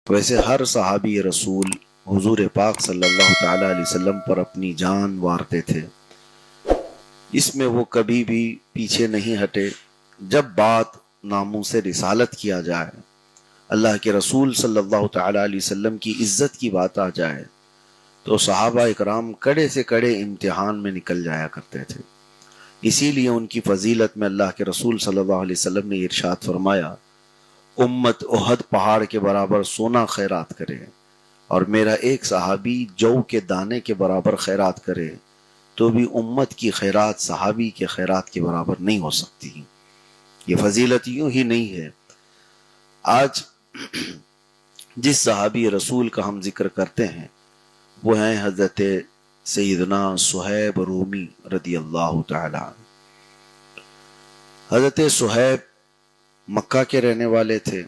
ویسے ہر صحابی رسول حضور پاک صلی اللہ تعالی علیہ وسلم پر اپنی جان وارتے تھے، اس میں وہ کبھی بھی پیچھے نہیں ہٹے۔ جب بات ناموس رسالت کیا جائے، اللہ کے رسول صلی اللہ تعالی علیہ وسلم کی عزت کی بات آ جائے، تو صحابہ اکرام کڑے سے کڑے امتحان میں نکل جایا کرتے تھے۔ اسی لیے ان کی فضیلت میں اللہ کے رسول صلی اللہ علیہ وسلم نے ارشاد فرمایا، امت احد پہاڑ کے برابر سونا خیرات کرے اور میرا ایک صحابی جو کے دانے کے برابر خیرات کرے تو بھی امت کی خیرات صحابی کے خیرات کے برابر نہیں ہو سکتی۔ یہ فضیلت یوں ہی نہیں ہے۔ آج جس صحابی رسول کا ہم ذکر کرتے ہیں وہ ہیں حضرت سیدنا صہیب رومی رضی اللہ تعالی عنہ۔ حضرت صہیب مکہ کے رہنے والے تھے،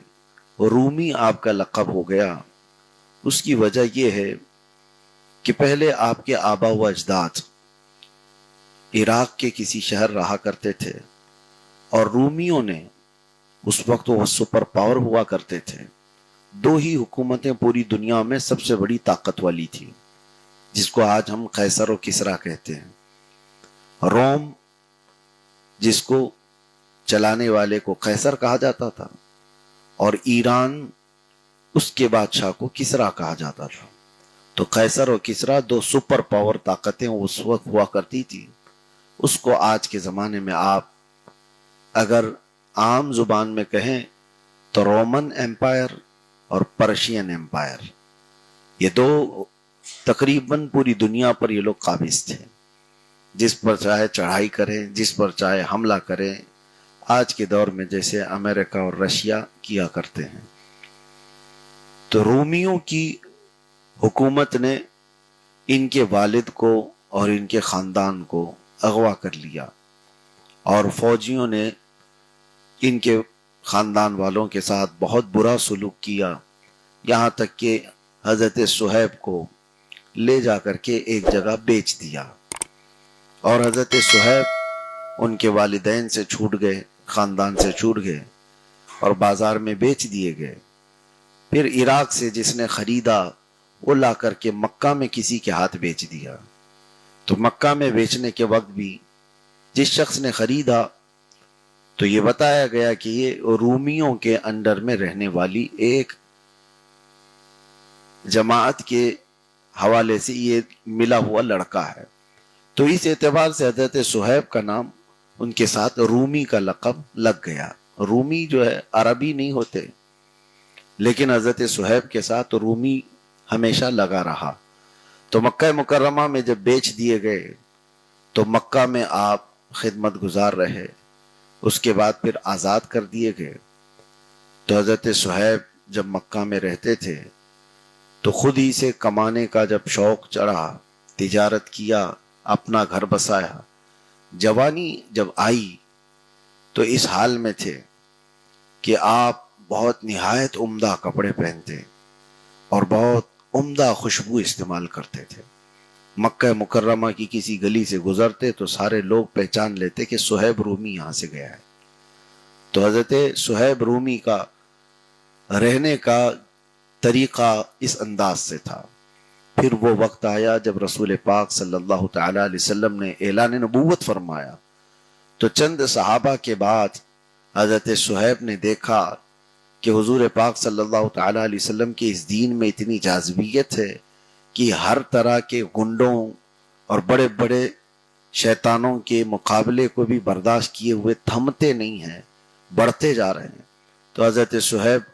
رومی آپ کا لقب ہو گیا۔ اس کی وجہ یہ ہے کہ پہلے آپ کے آبا و اجداد عراق کے کسی شہر رہا کرتے تھے، اور رومیوں نے اس وقت وہ سپر پاور ہوا کرتے تھے۔ دو ہی حکومتیں پوری دنیا میں سب سے بڑی طاقت والی تھی، جس کو آج ہم قیصر و کسریٰ کہتے ہیں۔ روم جس کو چلانے والے کو قیصر کہا جاتا تھا، اور ایران اس کے بادشاہ کو کسریٰ کہا جاتا تھا۔ تو قیصر اور کسریٰ دو سپر پاور طاقتیں اس وقت ہوا کرتی تھی۔ اس کو آج کے زمانے میں آپ اگر عام زبان میں کہیں تو رومن ایمپائر اور پرشین ایمپائر، یہ دو تقریباً پوری دنیا پر یہ لوگ قابض تھے۔ جس پر چاہے چڑھائی کریں، جس پر چاہے حملہ کریں، آج کے دور میں جیسے امریکہ اور رشیا کیا کرتے ہیں۔ تو رومیوں کی حکومت نے ان کے والد کو اور ان کے خاندان کو اغوا کر لیا، اور فوجیوں نے ان کے خاندان والوں کے ساتھ بہت برا سلوک کیا، یہاں تک کہ حضرت صہیب کو لے جا کر کے ایک جگہ بیچ دیا، اور حضرت صہیب ان کے والدین سے چھوٹ گئے، خاندان سے چھوٹ گئے اور بازار میں بیچ دیے گئے۔ پھر عراق سے جس نے خریدا وہ لا کر کے مکہ میں کسی کے ہاتھ بیچ دیا۔ تو مکہ میں بیچنے کے وقت بھی جس شخص نے خریدا تو یہ بتایا گیا کہ یہ رومیوں کے انڈر میں رہنے والی ایک جماعت کے حوالے سے یہ ملا ہوا لڑکا ہے۔ تو اس اعتبار سے حضرت صہیب کا نام ان کے ساتھ رومی کا لقب لگ گیا۔ رومی جو ہے عربی نہیں ہوتے، لیکن حضرت صہیب کے ساتھ رومی ہمیشہ لگا رہا۔ تو مکہ مکرمہ میں جب بیچ دیے گئے تو مکہ میں آپ خدمت گزار رہے، اس کے بعد پھر آزاد کر دیے گئے۔ تو حضرت صہیب جب مکہ میں رہتے تھے تو خود ہی سے کمانے کا جب شوق چڑھا، تجارت کیا، اپنا گھر بسایا۔ جوانی جب آئی تو اس حال میں تھے کہ آپ بہت نہایت عمدہ کپڑے پہنتے اور بہت عمدہ خوشبو استعمال کرتے تھے۔ مکہ مکرمہ کی کسی گلی سے گزرتے تو سارے لوگ پہچان لیتے کہ صہیب رومی یہاں سے گیا ہے۔ تو حضرت صہیب رومی کا رہنے کا طریقہ اس انداز سے تھا۔ پھر وہ وقت آیا جب رسول پاک صلی اللہ تعالی علیہ وسلم نے اعلان نبوت فرمایا، تو چند صحابہ کے بعد حضرت صہیب نے دیکھا کہ حضور پاک صلی اللہ تعالی علیہ وسلم کے اس دین میں اتنی جاذبیت ہے کہ ہر طرح کے گنڈوں اور بڑے بڑے شیطانوں کے مقابلے کو بھی برداشت کیے ہوئے تھمتے نہیں ہیں، بڑھتے جا رہے ہیں۔ تو حضرت صہیب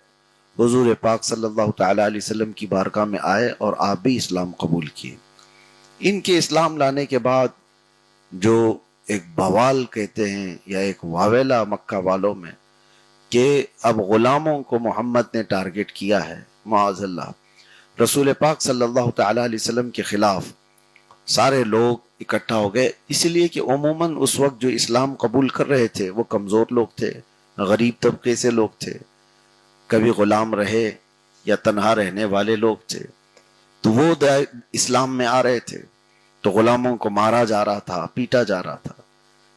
حضور پاک صلی اللہ تعالی علیہ وسلم کی بارگاہ میں آئے اور آپ بھی اسلام قبول کیے۔ ان کے اسلام لانے کے بعد جو ایک بوال کہتے ہیں یا ایک واویلا مکہ والوں میں کہ اب غلاموں کو محمد نے ٹارگٹ کیا ہے، معاذ اللہ، رسول پاک صلی اللہ تعالی علیہ وسلم کے خلاف سارے لوگ اکٹھا ہو گئے۔ اس لیے کہ عموماً اس وقت جو اسلام قبول کر رہے تھے وہ کمزور لوگ تھے، غریب طبقے سے لوگ تھے، کبھی غلام رہے یا تنہا رہنے والے لوگ تھے، تو وہ اسلام میں آ رہے تھے تو غلاموں کو مارا جا رہا تھا، پیٹا جا رہا تھا۔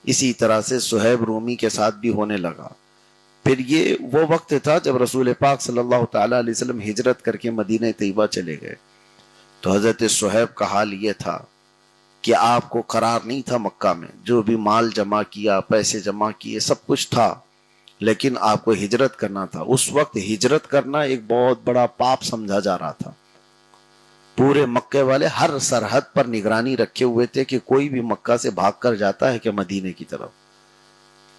اسی طرح سے صہیب رومی کے ساتھ بھی ہونے لگا۔ پھر یہ وہ وقت تھا جب رسول پاک صلی اللہ تعالیٰ علیہ وسلم ہجرت کر کے مدینہ طیبہ چلے گئے. تو حضرت صہیب کا حال یہ تھا کہ آپ کو قرار نہیں تھا مکہ میں، جو بھی مال جمع کیا، پیسے جمع کیے، سب کچھ تھا، لیکن آپ کو ہجرت کرنا تھا. اس وقت ہجرت کرنا ایک بہت بڑا پاپ سمجھا جا رہا تھا. پورے مکے والے ہر سرحد پر نگرانی رکھے ہوئے تھے کہ کوئی بھی مکہ سے بھاگ کر جاتا ہے کہ مدینے کی طرف،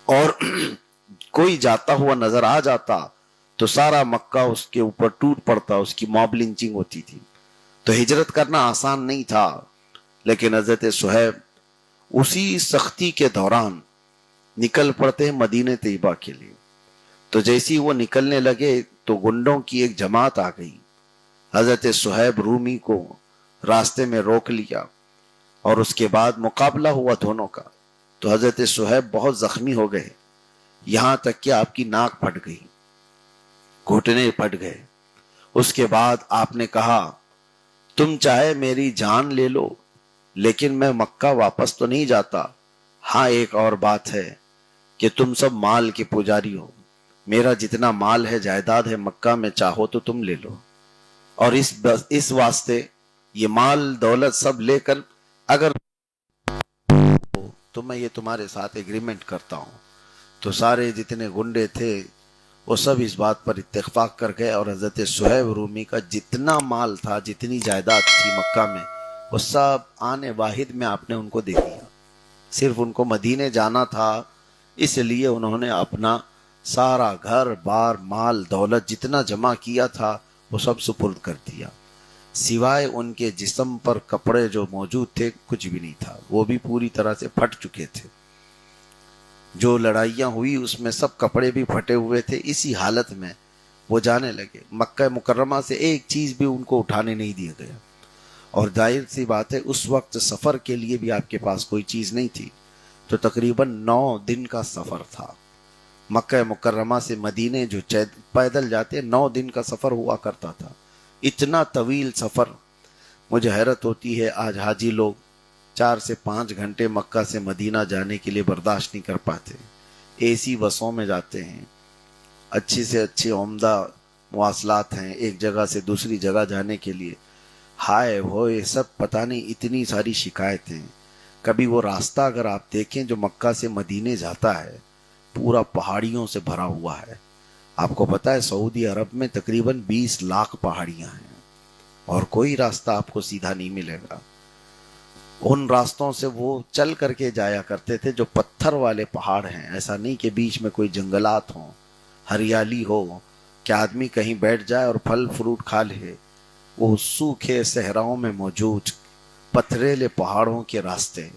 اور کوئی جاتا ہوا نظر آ جاتا تو سارا مکہ اس کے اوپر ٹوٹ پڑتا، اس کی موب لنچنگ ہوتی تھی. تو ہجرت کرنا آسان نہیں تھا. لیکن حضرت صہیب اسی سختی کے دوران نکل پڑتے مدینہ طیبہ کے لیے. تو جیسی وہ نکلنے لگے تو گنڈوں کی ایک جماعت آ گئی. حضرت صہیب رومی کو راستے میں روک لیا اور اس کے بعد مقابلہ ہوا دونوں کا. تو حضرت صہیب بہت زخمی ہو گئے، یہاں تک کہ آپ کی ناک پھٹ گئی، گھٹنے پھٹ گئے. اس کے بعد آپ نے کہا تم چاہے میری جان لے لو لیکن میں مکہ واپس تو نہیں جاتا. ہاں ایک اور بات ہے کہ تم سب مال کے پجاری ہو، میرا جتنا مال ہے جائیداد ہے مکہ میں، چاہو تو تم لے لو، اور اس واسطے یہ مال دولت سب لے کر اگر تو میں یہ تمہارے ساتھ ایگریمنٹ کرتا ہوں. تو سارے جتنے گنڈے تھے وہ سب اس بات پر اتفاق کر گئے، اور حضرت صہیب رومی کا جتنا مال تھا، جتنی جائیداد تھی مکہ میں، وہ سب آنے واحد میں آپ نے ان کو دے دیا. صرف ان کو مدینے جانا تھا، اس لیے انہوں نے اپنا سارا گھر بار مال دولت جتنا جمع کیا تھا وہ سب سپرد کر دیا. سوائے ان کے جسم پر کپڑے جو موجود تھے کچھ بھی نہیں تھا، وہ بھی پوری طرح سے پھٹ چکے تھے. جو لڑائیاں ہوئی اس میں سب کپڑے بھی پھٹے ہوئے تھے. اسی حالت میں وہ جانے لگے. مکہ مکرمہ سے ایک چیز بھی ان کو اٹھانے نہیں دیا گیا. اور ظاہر سی بات ہے اس وقت سفر کے لیے بھی آپ کے پاس کوئی چیز نہیں تھی. تو تقریباً 9 دن کا سفر تھا. مکہ مکرمہ سے مدینے جو پیدل جاتے 9 دن کا سفر ہوا کرتا تھا. اتنا طویل سفر. مجھے حیرت ہوتی ہے آج حاجی لوگ 4 سے 5 گھنٹے مکہ سے مدینہ جانے کے لیے برداشت نہیں کر پاتے. اے سی بسوں میں جاتے ہیں، اچھی سے اچھی عمدہ مواصلات ہیں ایک جگہ سے دوسری جگہ جانے کے لیے. ہائے ہوئے سب پتہ نہیں اتنی ساری شکایتیں. کبھی وہ راستہ اگر آپ دیکھیں جو مکہ سے مدینے جاتا ہے پورا پہاڑیوں سے بھرا ہوا ہے. آپ کو پتہ ہے سعودی عرب میں تقریباً 20 لاکھ پہاڑیاں ہیں اور کوئی راستہ آپ کو سیدھا نہیں ملے گا. ان راستوں سے وہ چل کر کے جایا کرتے تھے جو پتھر والے پہاڑ ہیں. ایسا نہیں کہ بیچ میں کوئی جنگلات ہوں، ہریالی ہو کہ آدمی کہیں بیٹھ جائے اور پھل فروٹ کھا لے. وہ سوکھے صحراؤں میں موجود پتھریلے پہاڑوں کے راستے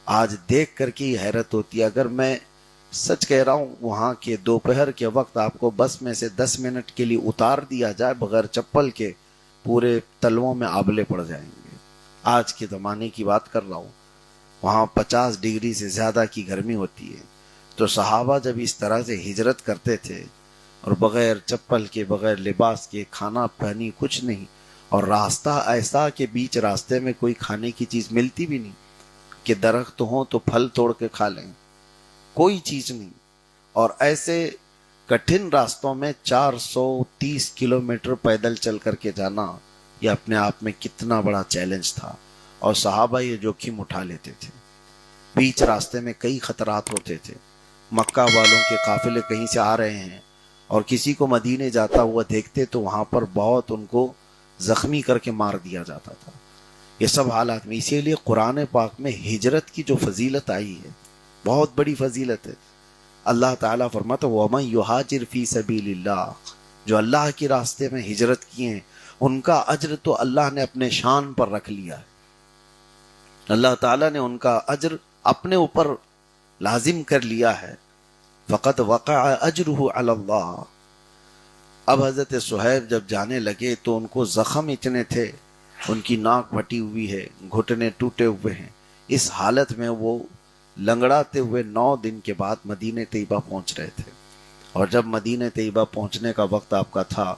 آج دیکھ کر کے حیرت ہوتی ہے. اگر میں سچ کہہ رہا ہوں وہاں کے دوپہر کے وقت آپ کو بس میں سے 10 منٹ کے لیے اتار دیا جائے بغیر چپل کے، پورے تلووں میں آبلے پڑ جائیں گے. آج کے زمانے کی بات کر رہا ہوں. وہاں 50 ڈگری سے زیادہ کی گرمی ہوتی ہے. تو صحابہ جب اس طرح سے ہجرت کرتے تھے اور بغیر چپل کے بغیر لباس کے، کھانا پانی کچھ نہیں، اور راستہ ایسا کہ بیچ راستے میں کوئی کھانے کی چیز ملتی بھی نہیں کہ درخت ہوں تو پھل توڑ کے کھا لیں، کوئی چیز نہیں. اور ایسے کٹھن راستوں میں 430 کلومیٹر پیدل چل کر کے جانا یہ اپنے آپ میں کتنا بڑا چیلنج تھا. اور صحابہ یہ جوخم اٹھا لیتے تھے. بیچ راستے میں کئی خطرات ہوتے تھے. مکہ والوں کے قافلے کہیں سے آ رہے ہیں اور کسی کو مدینے جاتا ہوا دیکھتے تو وہاں پر بہت ان کو زخمی کر کے مار دیا جاتا تھا. یہ سب حالات میں اسی لیے قرآن پاک میں ہجرت کی جو فضیلت آئی ہے بہت بڑی فضیلت ہے. اللہ تعالیٰ فرماتا ہے وَمَن يُهَاجِرْ فِي سَبِيلِ اللَّهِ، جو اللہ کے راستے میں ہجرت کیے ہیں ان کا اجر تو اللہ نے اپنے شان پر رکھ لیا ہے. اللہ تعالیٰ نے ان کا اجر اپنے اوپر لازم کر لیا ہے. فقط وقع اجرہ علی اللہ. اب حضرت صہیب جب جانے لگے تو ان کو زخم اتنے تھے، ان کی ناک پھٹی ہوئی ہے، گھٹنے ٹوٹے ہوئے ہیں. اس حالت میں وہ لنگڑاتے ہوئے 9 دن کے بعد مدینہ طیبہ پہنچ رہے تھے. اور جب مدینہ طیبہ پہنچنے کا وقت آپ کا تھا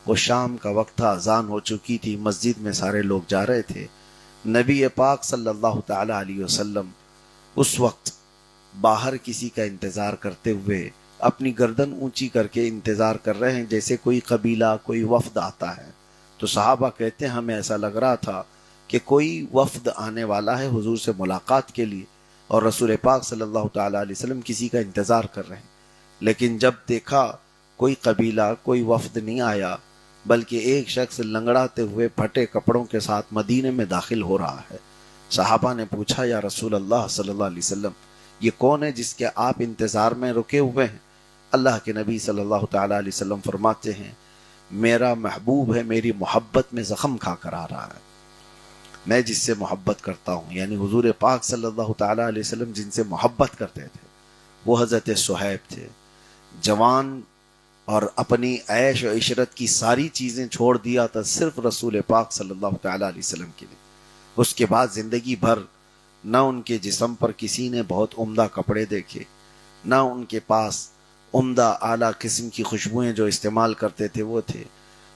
وہ شام کا وقت تھا، اذان ہو چکی تھی، مسجد میں سارے لوگ جا رہے تھے. نبی پاک صلی اللہ تعالی علیہ وسلم اس وقت باہر کسی کا انتظار کرتے ہوئے اپنی گردن اونچی کر کے انتظار کر رہے ہیں جیسے کوئی قبیلہ کوئی وفد آتا ہے. تو صحابہ کہتے ہیں ہمیں ایسا لگ رہا تھا کہ کوئی وفد آنے والا ہے حضور سے ملاقات کے لیے اور رسول پاک صلی اللہ تعالیٰ علیہ وسلم کسی کا انتظار کر رہے ہیں. لیکن جب دیکھا کوئی قبیلہ کوئی وفد نہیں آیا بلکہ ایک شخص لنگڑاتے ہوئے پھٹے کپڑوں کے ساتھ مدینے میں داخل ہو رہا ہے. صحابہ نے پوچھا یا رسول اللہ صلی اللہ علیہ وسلم یہ کون ہے جس کے آپ انتظار میں رکے ہوئے ہیں؟ اللہ کے نبی صلی اللہ تعالیٰ علیہ وسلم فرماتے ہیں میرا محبوب ہے، میری محبت میں زخم کھا کر آ رہا ہے. میں جس سے محبت کرتا ہوں، یعنی حضور پاک صلی اللہ تعالیٰ علیہ وسلم جن سے محبت کرتے تھے وہ حضرت صہیب تھے. جوان اور اپنی عیش و عشرت کی ساری چیزیں چھوڑ دیا تھا صرف رسول پاک صلی اللہ تعالیٰ علیہ وسلم کے لیے. اس کے بعد زندگی بھر نہ ان کے جسم پر کسی نے بہت عمدہ کپڑے دیکھے، نہ ان کے پاس عمدہ اعلیٰ قسم کی خوشبوئیں جو استعمال کرتے تھے وہ تھے،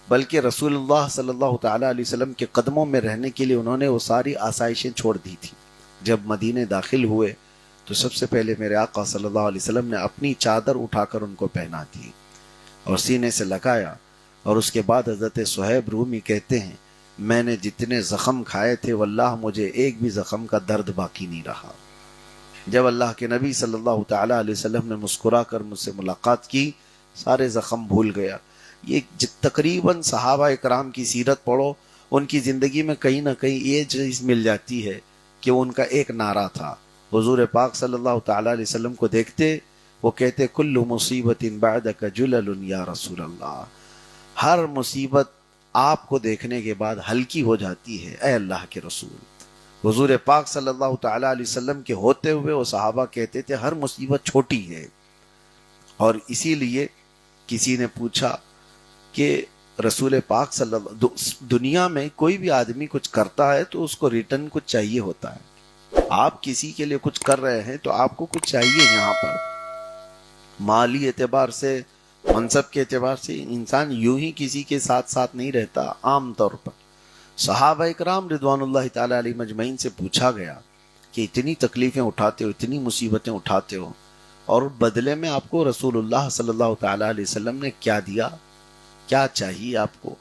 بلکہ رسول اللہ صلی اللہ تعالیٰ علیہ وسلم کے قدموں میں رہنے کے لیے انہوں نے وہ ساری آسائشیں چھوڑ دی تھی. جب مدینے داخل ہوئے تو سب سے پہلے میرے آقا صلی اللہ علیہ وسلم نے اپنی چادر اٹھا کر ان کو پہنا دی اور سینے سے لگایا. اور اس کے بعد حضرت صہیب رومی کہتے ہیں میں نے جتنے زخم کھائے تھے واللہ مجھے ایک بھی زخم کا درد باقی نہیں رہا. جب اللہ کے نبی صلی اللہ تعالیٰ علیہ وسلم نے مسکرا کر مجھ سے ملاقات کی سارے زخم بھول گیا. یہ تقریباً صحابہ اکرام کی سیرت پڑھو، ان کی زندگی میں کہیں نہ کہیں یہ چیز مل جاتی ہے کہ ان کا ایک نعرہ تھا. حضور پاک صلی اللہ تعالیٰ علیہ وسلم کو دیکھتے وہ کہتے کل مصیبت بعدک جلل یا رسول اللہ، ہر مصیبت آپ کو دیکھنے کے بعد ہلکی ہو جاتی ہے اے اللہ کے رسول. حضور پاک صلی اللہ تعالیٰ علیہ وسلم کے ہوتے ہوئے وہ صحابہ کہتے تھے ہر مصیبت چھوٹی ہے. اور اسی لیے کسی نے پوچھا کہ رسول پاک صلی اللہ دنیا میں کوئی بھی آدمی کچھ کرتا ہے تو اس کو ریٹرن کچھ چاہیے ہوتا ہے. آپ کسی کے لیے کچھ کر رہے ہیں تو آپ کو کچھ چاہیے. یہاں پر مالی اعتبار سے منصب کے اعتبار سے انسان یوں ہی کسی کے ساتھ ساتھ نہیں رہتا. عام طور پر صحابہ اکرام رضوان اللہ تعالیٰ علیہ مجمعین سے پوچھا گیا کہ اتنی تکلیفیں اٹھاتے ہو، اتنی مصیبتیں اٹھاتے ہو، اور بدلے میں آپ کو رسول اللہ صلی اللہ تعالیٰ علیہ وسلم نے کیا دیا، کیا چاہیے آپ کو؟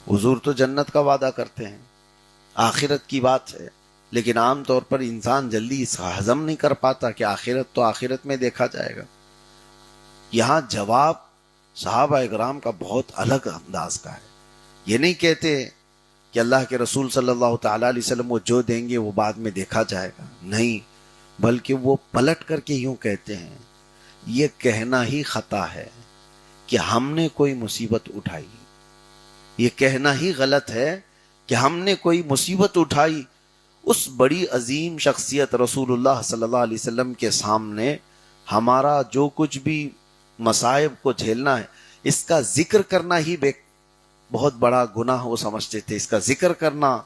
حضور تو جنت کا وعدہ کرتے ہیں، آخرت کی بات ہے، لیکن عام طور پر انسان جلدی اس ہضم نہیں کر پاتا کہ آخرت تو آخرت میں دیکھا جائے گا. یہاں جواب صحابہ اکرام کا بہت الگ انداز کا ہے. یہ نہیں کہتے کہ اللہ کے رسول صلی اللہ تعالیٰ علیہ وسلم وہ جو دیں گے وہ بعد میں دیکھا جائے گا، نہیں، بلکہ وہ پلٹ کر کے یوں کہتے ہیں یہ کہنا ہی خطا ہے کہ ہم نے کوئی مصیبت اٹھائی، یہ کہنا ہی غلط ہے کہ ہم نے کوئی مصیبت اٹھائی. اس بڑی عظیم شخصیت رسول اللہ صلی اللہ علیہ وسلم کے سامنے ہمارا جو کچھ بھی مصائب کو جھیلنا ہے اس کا ذکر کرنا ہی بہت بڑا گناہ وہ سمجھتے تھے. اس کا ذکر کرنا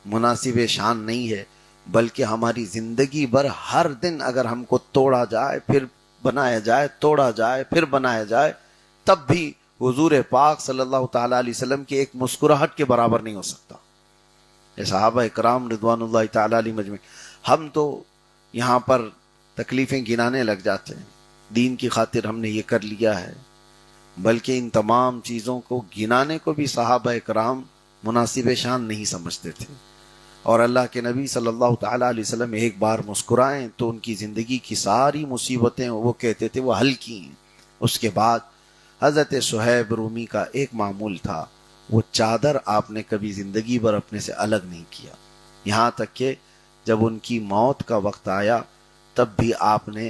مناسب شان نہیں ہے، بلکہ ہماری زندگی بھر ہر دن اگر ہم کو توڑا جائے پھر بنایا جائے، توڑا جائے پھر بنایا جائے، تب بھی حضور پاک صلی اللہ تعالیٰ علیہ وسلم کی ایک مسکراہٹ کے برابر نہیں ہو سکتا. صحابہ اکرام رضوان اللہ تعالیٰ علیہ مجمعین، ہم تو یہاں پر تکلیفیں گنانے لگ جاتے ہیں، دین کی خاطر ہم نے یہ کر لیا ہے، بلکہ ان تمام چیزوں کو گنانے کو بھی صحابہ اکرام مناسب شان نہیں سمجھتے تھے. اور اللہ کے نبی صلی اللہ تعالیٰ علیہ وسلم ایک بار مسکرائیں تو ان کی زندگی کی ساری مصیبتیں وہ کہتے تھے وہ ہلکی ہیں. اس کے بعد حضرت صہیب رومی کا ایک معمول تھا، وہ چادر آپ نے کبھی زندگی بھر اپنے سے الگ نہیں کیا. یہاں تک کہ جب ان کی موت کا وقت آیا تب بھی آپ نے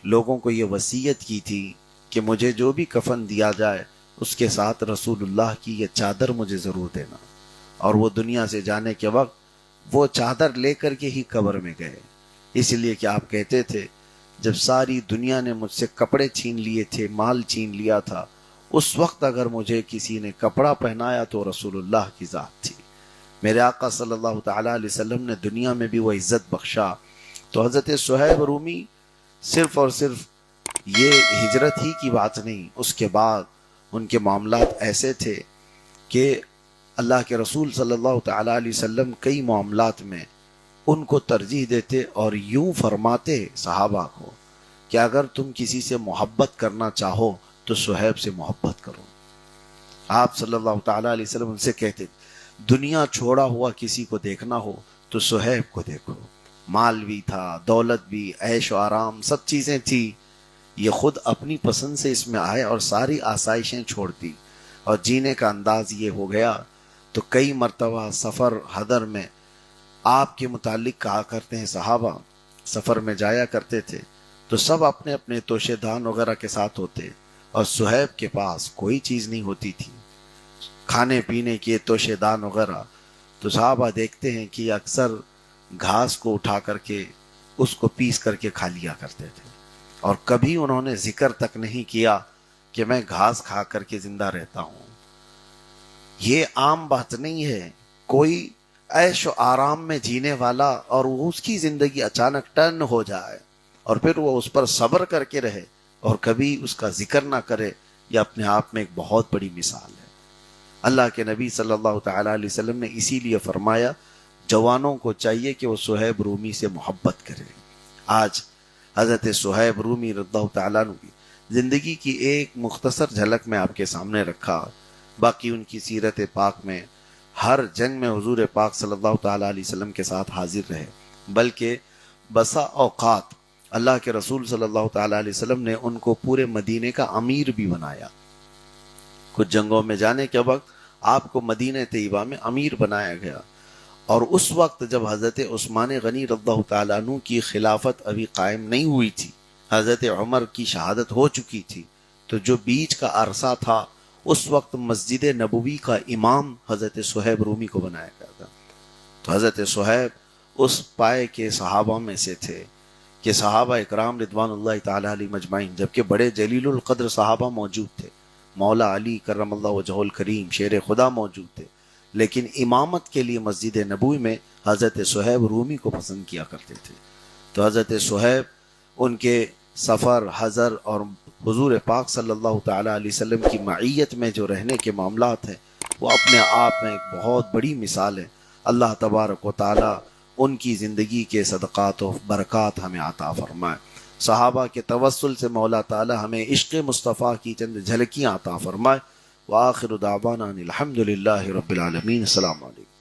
لوگوں کو یہ وصیت کی تھی کہ مجھے جو بھی کفن دیا جائے اس کے ساتھ رسول اللہ کی یہ چادر مجھے ضرور دینا. اور وہ دنیا سے جانے کے وقت وہ چادر لے کر کے ہی قبر میں گئے، اس لیے کہ آپ کہتے تھے جب ساری دنیا نے مجھ سے کپڑے چھین لیے تھے، مال چھین لیا تھا، اس وقت اگر مجھے کسی نے کپڑا پہنایا تو رسول اللہ کی ذات تھی. میرے آقا صلی اللہ تعالیٰ علیہ وسلم نے دنیا میں بھی وہ عزت بخشا. تو حضرت صہیب رومی صرف اور صرف یہ ہجرت ہی کی بات نہیں، اس کے بعد ان کے معاملات ایسے تھے کہ اللہ کے رسول صلی اللہ تعالیٰ علیہ وسلم کئی معاملات میں ان کو ترجیح دیتے اور یوں فرماتے صحابہ کو کہ اگر تم کسی سے محبت کرنا چاہو تو صہیب سے محبت کرو۔ آپ صلی اللہ تعالیٰ علیہ وسلم ان سے کہتے دنیا چھوڑا ہوا کسی کو دیکھنا ہو تو صہیب کو دیکھو، مال بھی تھا، دولت بھی، عیش و آرام سب چیزیں تھی، یہ خود اپنی پسند سے اس میں آئے اور ساری آسائشیں چھوڑ دی اور جینے کا انداز یہ ہو گیا۔ تو کئی مرتبہ سفر حضر میں آپ کے متعلق کہا کرتے ہیں صحابہ سفر میں جایا کرتے تھے تو سب اپنے اپنے توشے دان وغیرہ کے ساتھ ہوتے اور صہیب کے پاس کوئی چیز نہیں ہوتی تھی کھانے پینے کے توشے دان وغیرہ۔ تو صحابہ دیکھتے ہیں کہ اکثر گھاس کو اٹھا کر کے اس کو پیس کر کے کھا لیا کرتے تھے اور کبھی انہوں نے ذکر تک نہیں کیا کہ میں گھاس کھا کر کے زندہ رہتا ہوں۔ یہ عام بات نہیں ہے، کوئی عیش و آرام میں جینے والا اور وہ اس کی زندگی اچانک ٹرن ہو جائے اور پھر وہ اس پر صبر کر کے رہے اور کبھی اس کا ذکر نہ کرے، یہ اپنے آپ میں ایک بہت بڑی مثال ہے۔ اللہ کے نبی صلی اللہ تعالیٰ علیہ وسلم نے اسی لیے فرمایا جوانوں کو چاہیے کہ وہ صہیب رومی سے محبت کرے۔ آج حضرت صہیب رومی رضی اللہ تعالیٰ عنہ کی زندگی کی ایک مختصر جھلک میں آپ کے سامنے رکھا، باقی ان کی سیرت پاک میں ہر جنگ میں حضور پاک صلی اللہ تعالیٰ علیہ وسلم کے ساتھ حاضر رہے، بلکہ بسا اوقات اللہ کے رسول صلی اللہ تعالیٰ علیہ وسلم نے ان کو پورے مدینے کا امیر بھی بنایا۔ کچھ جنگوں میں جانے کے وقت آپ کو مدینہ طیبہ میں امیر بنایا گیا، اور اس وقت جب حضرت عثمان غنی رضی اللہ تعالیٰ عنہ کی خلافت ابھی قائم نہیں ہوئی تھی، حضرت عمر کی شہادت ہو چکی تھی، تو جو بیچ کا عرصہ تھا اس وقت مسجد نبوی کا امام حضرت صہیب رومی کو بنایا گیا تھا۔ تو حضرت صہیب اس پائے کے صحابہ میں سے تھے کہ صحابہ اکرام رضوان اللہ تعالیٰ علیہ مجمعین، جبکہ بڑے جلیل القدر صحابہ موجود تھے، مولا علی کرم اللہ وجہہ الکریم شیر خدا موجود تھے، لیکن امامت کے لیے مسجد نبوی میں حضرت صہیب رومی کو پسند کیا کرتے تھے۔ تو حضرت صہیب ان کے سفر حضر اور حضور پاک صلی اللہ تعالیٰ علیہ وسلم کی معیت میں جو رہنے کے معاملات ہیں وہ اپنے آپ میں ایک بہت بڑی مثال ہے۔ اللہ تبارک و تعالیٰ ان کی زندگی کے صدقات و برکات ہمیں عطا فرمائے۔ صحابہ کے توسل سے مولا تعالیٰ ہمیں عشق مصطفیٰ کی چند جھلکیاں عطا فرمائے۔ وآخر دعوانا الحمد للہ رب العالمین۔ السلام علیکم۔